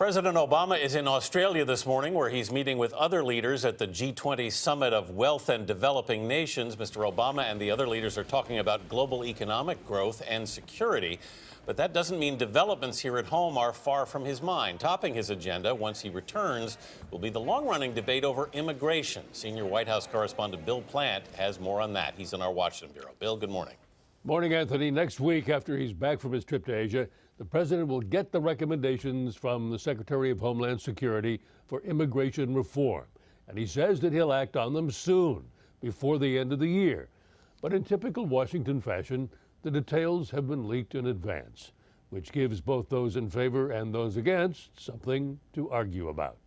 President Obama is in Australia this morning, where he's meeting with other leaders at the G20 Summit of Wealth and Developing Nations. Mr. Obama and the other leaders are talking about global economic growth and security. But that doesn't mean developments here at home are far from his mind. Topping his agenda once he returns will be the long-running debate over immigration. Senior White House correspondent Bill Plante has more on that. He's in our Washington bureau. Bill, good morning. Morning, Anthony. Next week, after he's back from his trip to Asia, the president will get the recommendations from the Secretary of Homeland Security for immigration reform. And he says that he'll act on them soon, before the end of the year. But in typical Washington fashion, the details have been leaked in advance, which gives both those in favor and those against something to argue about.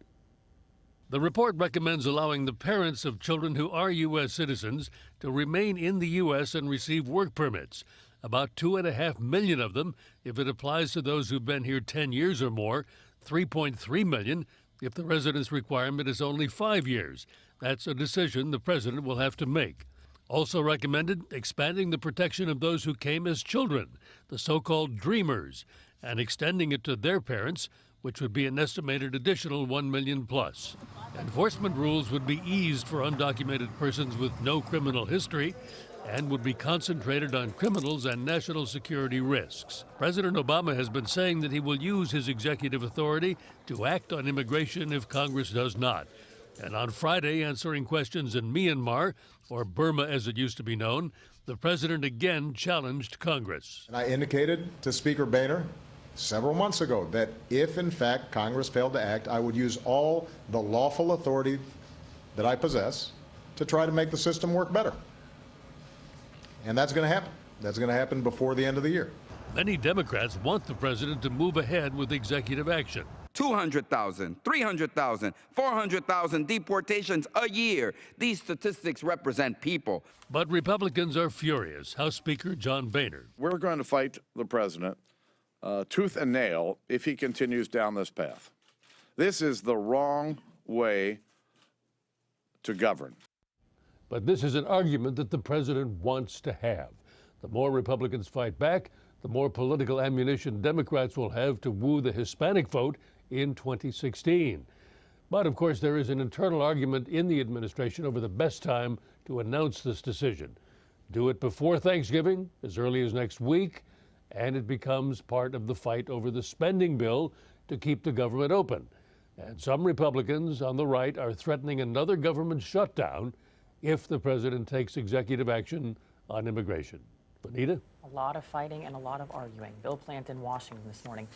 The report recommends allowing the parents of children who are U.S. citizens to remain in the U.S. and receive work permits, about 2.5 million of them if it applies to those who've been here 10 years or more, 3.3 million if the residence requirement is only 5 years. That's a decision the president will have to make. Also recommended, expanding the protection of those who came as children, the so-called dreamers, and extending it to their parents, which would be an estimated additional 1 million plus. Enforcement rules would be eased for undocumented persons with no criminal history and would be concentrated on criminals and national security risks. President Obama has been saying that he will use his executive authority to act on immigration if Congress does not. And on Friday, answering questions in Myanmar, or Burma as it used to be known, the president again challenged Congress. And I indicated to Speaker Boehner several months ago that if, in fact, Congress failed to act, I would use all the lawful authority that I possess to try to make the system work better. And that's going to happen. That's going to happen before the end of the year. Many Democrats want the president to move ahead with executive action. 200,000, 300,000, 400,000 deportations a year. These statistics represent people. But Republicans are furious. House Speaker John Boehner. We're going to fight the president tooth and nail if he continues down this path. This is the wrong way to govern. But this is an argument that the president wants to have. The more Republicans fight back, the more political ammunition Democrats will have to woo the Hispanic vote in 2016. But of course, there is an internal argument in the administration over the best time to announce this decision. Do it before Thanksgiving, as early as next week, and it becomes part of the fight over the spending bill to keep the government open. And some Republicans on the right are threatening another government shutdown if the president takes executive action on immigration. Bonita? A lot of fighting and a lot of arguing. Bill Plante in Washington this morning.